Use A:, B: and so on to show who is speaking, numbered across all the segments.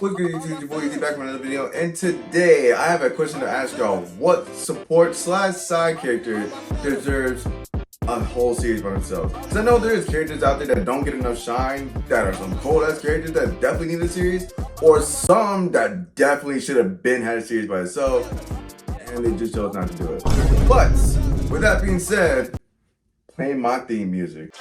A: What's good, YouTube? Your boy Easy back with another video, and today I have a question to ask y'all. What support slash side character deserves a whole series by themselves? Because I know there's characters out there that don't get enough shine, that are some cold ass characters that definitely need a series, or some that definitely should have been had a series by itself, and they just chose not to do it. But with that being said, play my theme music.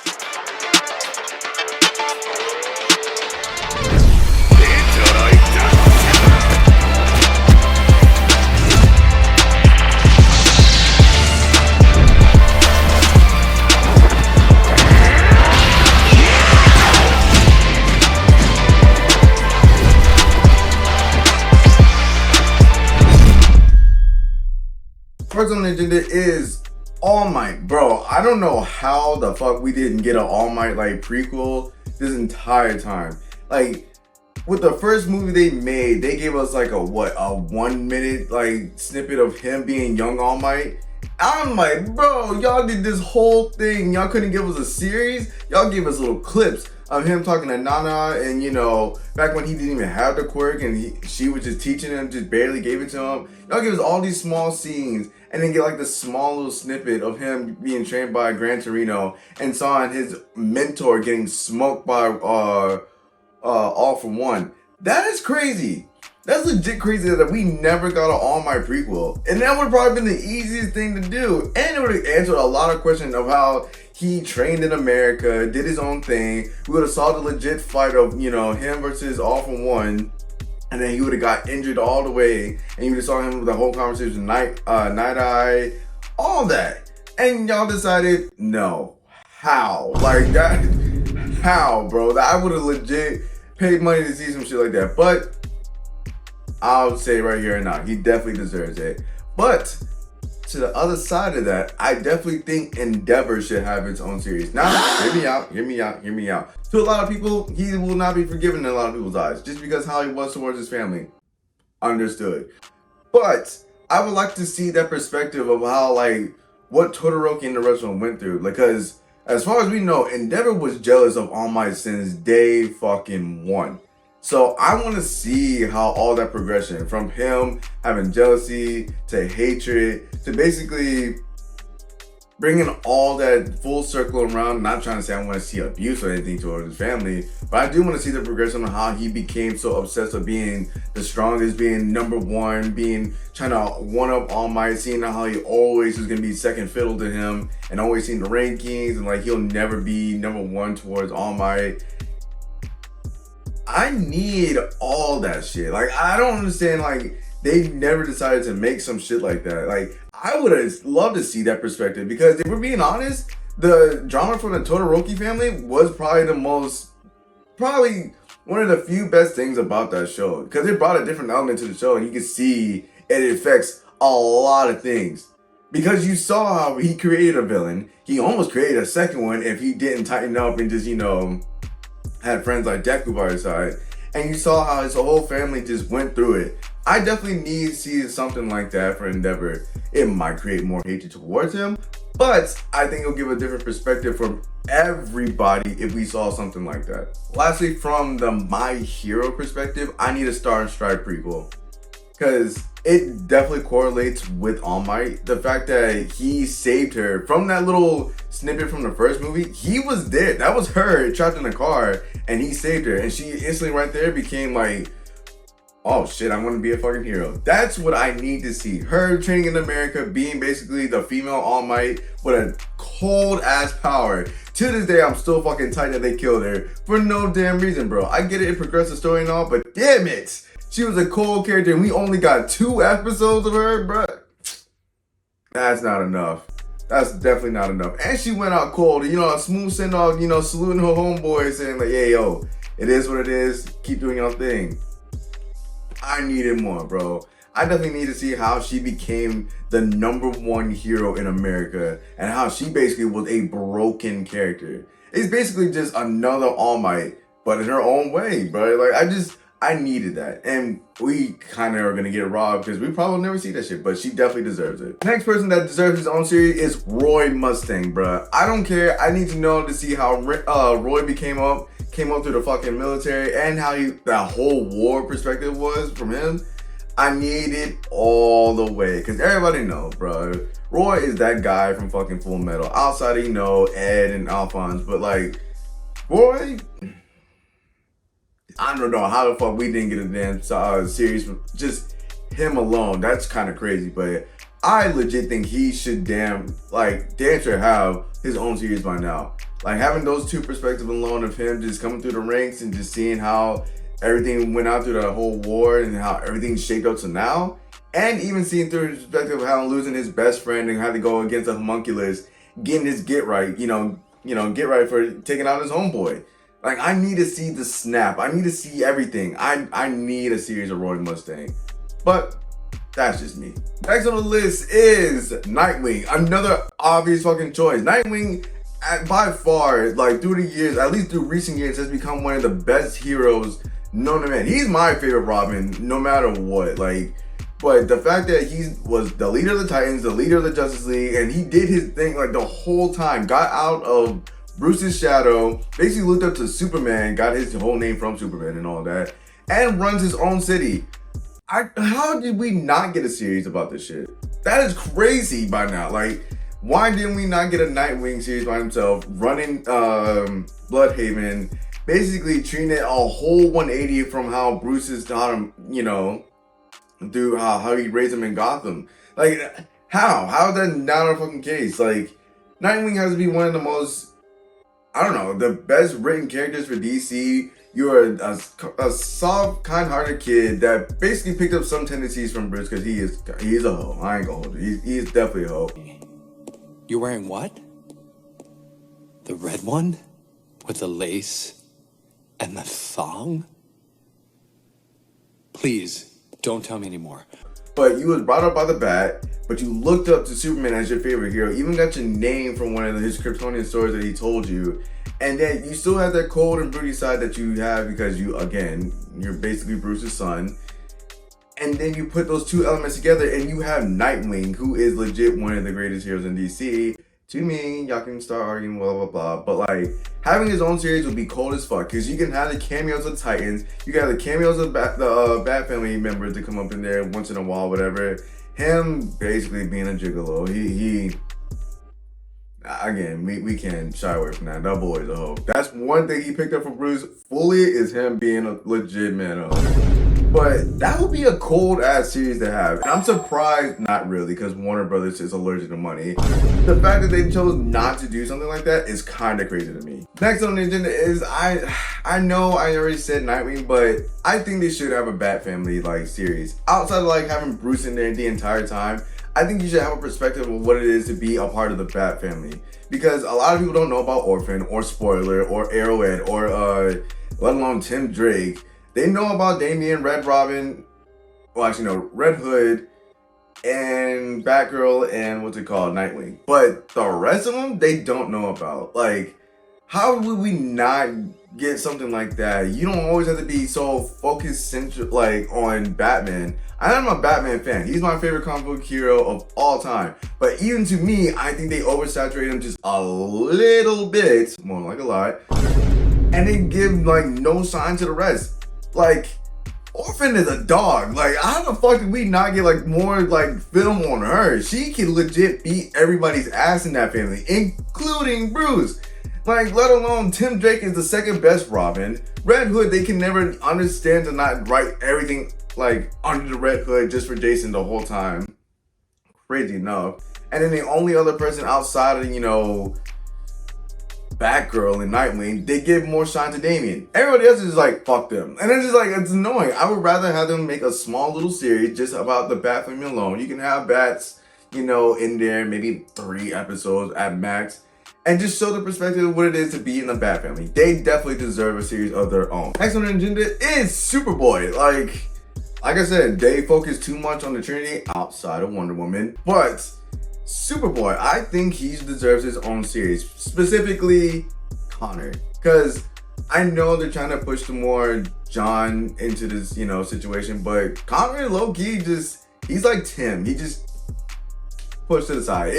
A: First on the agenda is All Might. Bro, I don't know how the fuck we didn't get an All Might like prequel this entire time. Like, with the first movie they made, they gave us like a 1 minute like snippet of him being young All Might. I'm like, bro, y'all did this whole thing. Y'all couldn't give us a series. Y'all gave us little clips of him talking to Nana, and you know, back when he didn't even have the quirk and she was just teaching him, just barely gave it to him. Y'all give us all these small scenes and then get like this small little snippet of him being trained by Gran Torino and saw his mentor getting smoked by All For One. That is crazy. That's legit crazy that we never got an All Might prequel. And that would have probably been the easiest thing to do. And it would have answered a lot of questions of how he trained in America, did his own thing. We would have saw the legit fight of, you know, him versus All For One. And then he would have got injured all the way. And you would have saw him with the whole conversation, Night Eye, all that. And y'all decided, no. How? Like that, how, bro? I would have legit paid money to see some shit like that. But I'll say right here and now, he definitely deserves it. But to the other side of that, I definitely think Endeavor should have its own series. Now, hear me out, hear me out, hear me out. To a lot of people, he will not be forgiven in a lot of people's eyes, just because how he was towards his family. Understood. But I would like to see that perspective of how, like, what Todoroki and the rest of them went through. Because as far as we know, Endeavor was jealous of All Might since day fucking one. So I want to see how all that progression from him having jealousy to hatred to basically bringing all that full circle around. Not trying to say I want to see abuse or anything towards his family, but I do want to see the progression of how he became so obsessed with being the strongest, being number one, being trying to one up All Might, seeing how he always was going to be second fiddle to him and always seeing the rankings and like he'll never be number one towards All Might. I need all that shit. Like, I don't understand, like, they never decided to make some shit like that. Like, I would have loved to see that perspective because if we're being honest, the drama from the Todoroki family was probably one of the few best things about that show because it brought a different element to the show and you can see it affects a lot of things. Because you saw how he created a villain, he almost created a second one if he didn't tighten up and just, you know, had friends like Deku by his side, and you saw how his whole family just went through it. I definitely need to see something like that for Endeavor. It might create more hatred towards him, but I think it'll give a different perspective from everybody if we saw something like that. Lastly, from the My Hero perspective, I need a Star and Stride prequel. Because it definitely correlates with All Might. The fact that he saved her from that little snippet from the first movie, he was there. That was her trapped in a car and he saved her. And she instantly right there became like, oh shit, I want to be a fucking hero. That's what I need to see. Her training in America, being basically the female All Might with a cold ass power. To this day, I'm still fucking tight that they killed her for no damn reason, bro. I get it progressed the story and all, but damn it. She was a cold character and we only got 2 episodes of her, bruh. That's not enough. That's definitely not enough. And she went out cold. You know, a smooth send off, you know, saluting her homeboy saying like, hey, yo, it is what it is. Keep doing your thing. I needed more, bro. I definitely need to see how she became the #1 hero in America and how she basically was a broken character. It's basically just another All Might, but in her own way, bro. Like, I needed that. And we kind of are going to get robbed because we probably never see that shit, but she definitely deserves it. Next person that deserves his own series is Roy Mustang, bruh. I don't care. I need to know to see how Roy came up through the fucking military and how that whole war perspective was from him. I need it all the way because everybody know, bro. Roy is that guy from fucking Full Metal. Outside, you know, Ed and Alphonse, but like, Roy, I don't know how the fuck we didn't get a damn series from just him alone. That's kind of crazy, but I legit think he should damn sure have his own series by now. Like having those two perspectives alone of him just coming through the ranks and just seeing how everything went out through that whole war and how everything shaped up to now, and even seeing through his perspective of how losing his best friend and had to go against a homunculus, getting his get right for taking out his homeboy. Like, I need to see the snap. I need to see everything. I need a series of Roy Mustang. But that's just me. Next on the list is Nightwing. Another obvious fucking choice. Nightwing, by far, like through the years, at least through recent years, has become one of the best heroes known to man. He's my favorite Robin, no matter what. Like, but the fact that he was the leader of the Titans, the leader of the Justice League, and he did his thing like the whole time, got out of Bruce's shadow, basically looked up to Superman, got his whole name from Superman and all that, and runs his own city. How did we not get a series about this shit? That is crazy by now. Like, why didn't we not get a Nightwing series by himself, running Bloodhaven, basically treating it a whole 180 from how Bruce's taught him, you know, through how he raised him in Gotham. Like, how is that not a fucking case? Like, Nightwing has to be one of the most, I don't know, the best written characters for DC. You're a soft, kind-hearted kid that basically picked up some tendencies from Bruce because he's a hoe. I ain't gonna hold it. He's definitely a hoe.
B: You're wearing what? The red one? With the lace and the thong? Please, don't tell me anymore.
A: But you was brought up by the Bat, but you looked up to Superman as your favorite hero. Even got your name from one of his Kryptonian stories that he told you. And then you still have that cold and broody side that you have because you're basically Bruce's son. And then you put those two elements together and you have Nightwing, who is legit one of the greatest heroes in DC. To me, y'all can start arguing, blah, blah, blah. But like, having his own series would be cold as fuck. Because you can have the cameos of Titans. You can have the cameos of the Bat Family members to come up in there once in a while, whatever. Him basically being a gigolo. Again, we can't shy away from that. That boy is a hoe. That's one thing he picked up from Bruce fully is him being a legit man. But that would be a cold ass series to have. And I'm surprised, not really, because Warner Brothers is allergic to money. The fact that they chose not to do something like that is kind of crazy to me. Next on the agenda is I know I already said Nightwing, but I think they should have a Bat Family like series. Outside of like having Bruce in there the entire time, I think you should have a perspective of what it is to be a part of the Bat Family. Because a lot of people don't know about Orphan or Spoiler or Arrowhead or let alone Tim Drake. They know about Damian, Red Robin, well actually no, Red Hood, and Batgirl, and Nightwing. But the rest of them, they don't know about. Like, how would we not get something like that? You don't always have to be so focused like on Batman. I'm a Batman fan. He's my favorite comic book hero of all time. But even to me, I think they oversaturate him just a little bit, more like a lot, and they give like no sign to the rest. Like, Orphan is a dog. Like, how the fuck did we not get like more like film on her? She can legit beat everybody's ass in that family, including Bruce. Like, let alone Tim Drake is the second best Robin. Red Hood, they can never understand to not write everything like under the Red Hood just for Jason the whole time. Crazy enough. And then the only other person outside of, you know, Batgirl and Nightwing, they give more shine to Damian. Everybody else is like, fuck them. And it's just like, it's annoying. I would rather have them make a small little series just about the Bat Family alone. You can have Bats, you know, in there, maybe 3 episodes at max, and just show the perspective of what it is to be in the Bat Family. They definitely deserve a series of their own. Next on the agenda is Superboy. Like I said, they focus too much on the Trinity outside of Wonder Woman, but Superboy, I think he deserves his own series, specifically Connor, because I know they're trying to push the more John into this, situation, but Connor low-key he's like Tim. He just pushed to the side.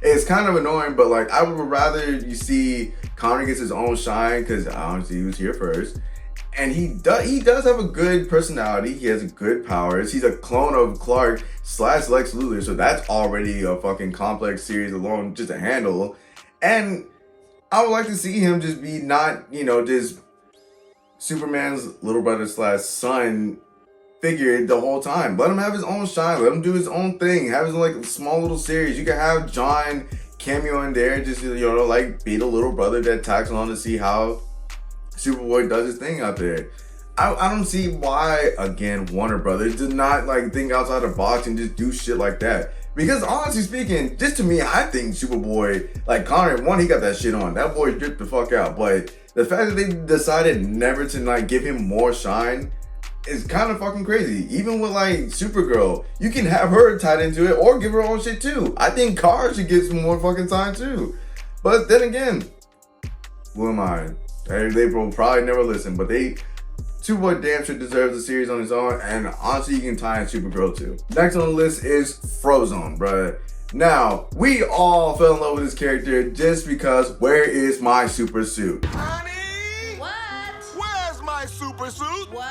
A: It's kind of annoying, but like I would rather you see Connor gets his own shine because honestly he was here first. And he does have a good personality. He has good powers. He's a clone of Clark / Lex Luthor, so that's already a fucking complex series alone just to handle. And I would like to see him just be not, just Superman's little brother / son figure the whole time. Let him have his own shine. Let him do his own thing. Have his like small little series. You can have John cameo in there, just like be the little brother that tags on to see how Superboy does his thing out there. I don't see why, again, Warner Brothers did not like think outside the box and just do shit like that. Because honestly speaking, just to me, I think Superboy, like Connor, one, he got that shit on. That boy dripped the fuck out. But the fact that they decided never to like give him more shine is kind of fucking crazy. Even with like Supergirl, you can have her tied into it or give her own shit too. I think Kara should get some more fucking time too. But then again, who am I? They will probably never listen, but Superboy damn sure deserves a series on his own, and honestly, you can tie in Supergirl too. Next on the list is Frozone, bruh. Now, we all fell in love with this character just because where is my super suit?
C: Honey!
D: What?
C: Where's my super suit?
D: What?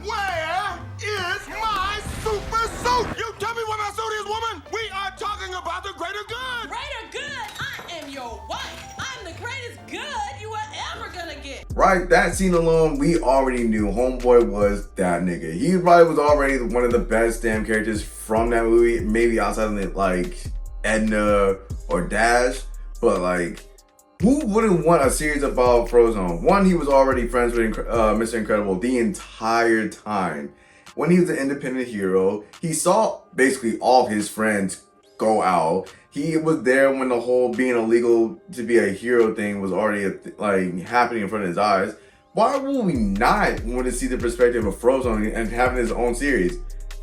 C: Where is my super suit? You tell me what my suit is, woman! We are talking about the greater good!
D: Greater good? I am your wife. I'm the greatest good you are ever gonna get.
A: Right, that scene alone, we already knew Homeboy was that nigga. He probably was already one of the best damn characters from that movie, maybe outside of it, like Edna or Dash, but like, who wouldn't want a series about Frozone? One, he was already friends with Mr. Incredible the entire time. When he was an independent hero, he saw basically all his friends go out. He was there when the whole being illegal to be a hero thing was already happening in front of his eyes. Why would we not want to see the perspective of Frozone and having his own series?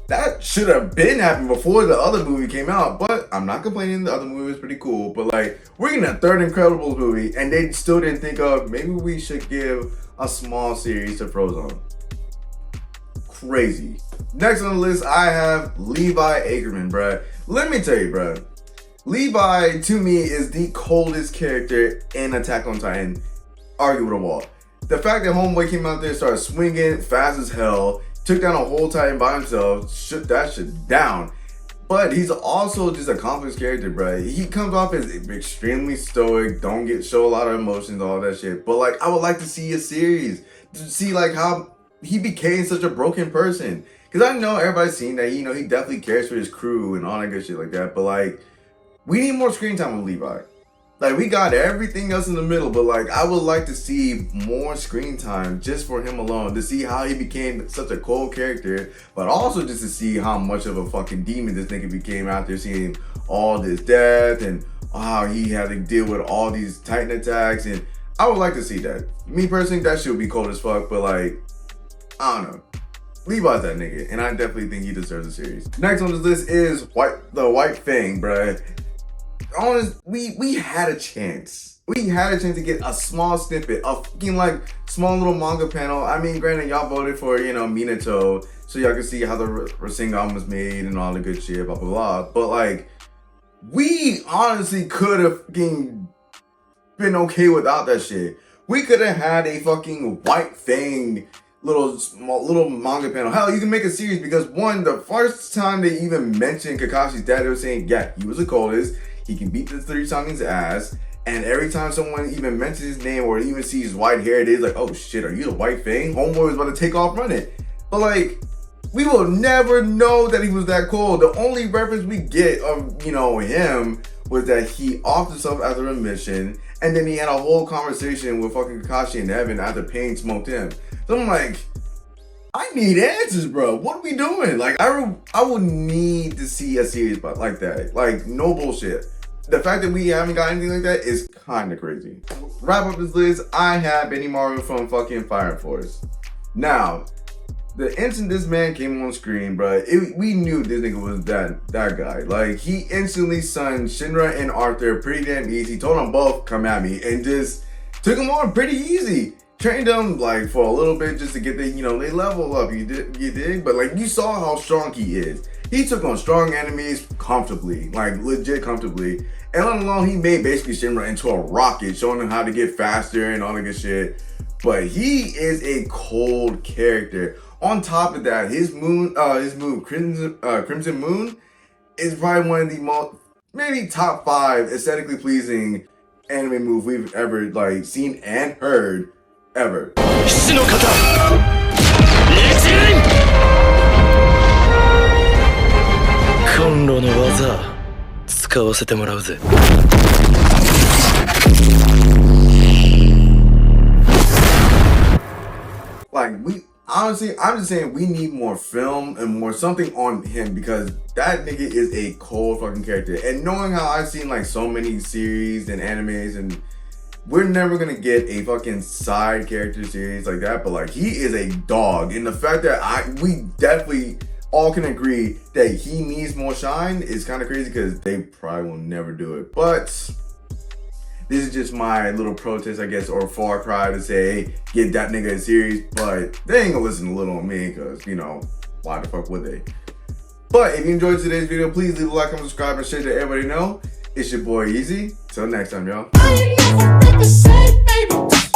A: That should have been happening before the other movie came out, but I'm not complaining. The other movie was pretty cool, but like, we're getting a third Incredibles movie and they still didn't think of maybe we should give a small series to Frozone. Crazy. Next on the list, I have Levi Ackerman, bruh. Let me tell you, bruh. Levi, to me, is the coldest character in Attack on Titan, arguably the wall. The fact that Homeboy came out there, started swinging fast as hell, took down a whole Titan by himself, shut that shit down. But he's also just a complex character, bruh. He comes off as extremely stoic, don't show a lot of emotions, all that shit. But like, I would like to see a series to see like how he became such a broken person. Cause I know everybody's seen that, he definitely cares for his crew and all that good shit like that. But like, we need more screen time with Levi. Like, we got everything else in the middle, but like, I would like to see more screen time just for him alone, to see how he became such a cold character, but also just to see how much of a fucking demon this nigga became after seeing all this death and how he had to deal with all these Titan attacks. And I would like to see that. Me personally, that shit would be cold as fuck, but like, I don't know. Levi's that nigga, and I definitely think he deserves a series. Next on this list is the White Fang, bruh. Honest, we had a chance. We had a chance to get a small snippet, a fucking like small little manga panel. I mean, granted, y'all voted for, Minato, so y'all can see how the Rasengan was made and all the good shit, blah, blah, blah. But like, we honestly could have fucking been okay without that shit. We could have had a fucking White Fang little manga panel. Hell, you can make a series because one, the first time they even mentioned Kakashi's dad, they were saying, yeah, he was the coldest. He can beat the Three Tongues ass. And every time someone even mentions his name or even sees his white hair, it is like, oh shit, are you the White Fang? Homeboy was about to take off running. But like, we will never know that he was that cold. The only reference we get of, him was that he offed himself after a mission, and then he had a whole conversation with fucking Kakashi and Evan after Pain smoked him. So I'm like, I need answers, bro. What are we doing? Like, I would need to see a series like that. Like, no bullshit. The fact that we haven't got anything like that is kind of crazy. Wrap up this list, I have Benimaru from fucking Fire Force. Now, the instant this man came on screen, bro, we knew this nigga was that guy. Like, he instantly sunned Shinra and Arthur pretty damn easy. Told them both, come at me, and just took them on pretty easy. trained them like for a little bit just to get the, they level up. You dig? But like you saw how strong he is. He took on strong enemies comfortably, like legit comfortably. And let alone he made basically Shinra into a rocket, showing him how to get faster and all that good shit. But he is a cold character. On top of that, his move Crimson Moon is probably one of the most, maybe top 5 aesthetically pleasing anime move we've ever like seen and heard ever.
E: コンロの技使わせてもらうぜ。
A: Like honestly, I'm just saying we need more film and more something on him because that nigga is a cold fucking character. And knowing how I've seen like so many series and animes, and we're never gonna get a fucking side character series like that, but like he is a dog. And the fact that we definitely all can agree that he needs more shine is kind of crazy because they probably will never do it. But this is just my little protest, I guess, or far cry to say, hey, get that nigga a series. But they ain't gonna listen to Little on me because, why the fuck would they? But if you enjoyed today's video, please leave a like, comment, subscribe, and share to everybody know. It's your boy Easy. Till next time, y'all.
F: I ain't never been the same, baby.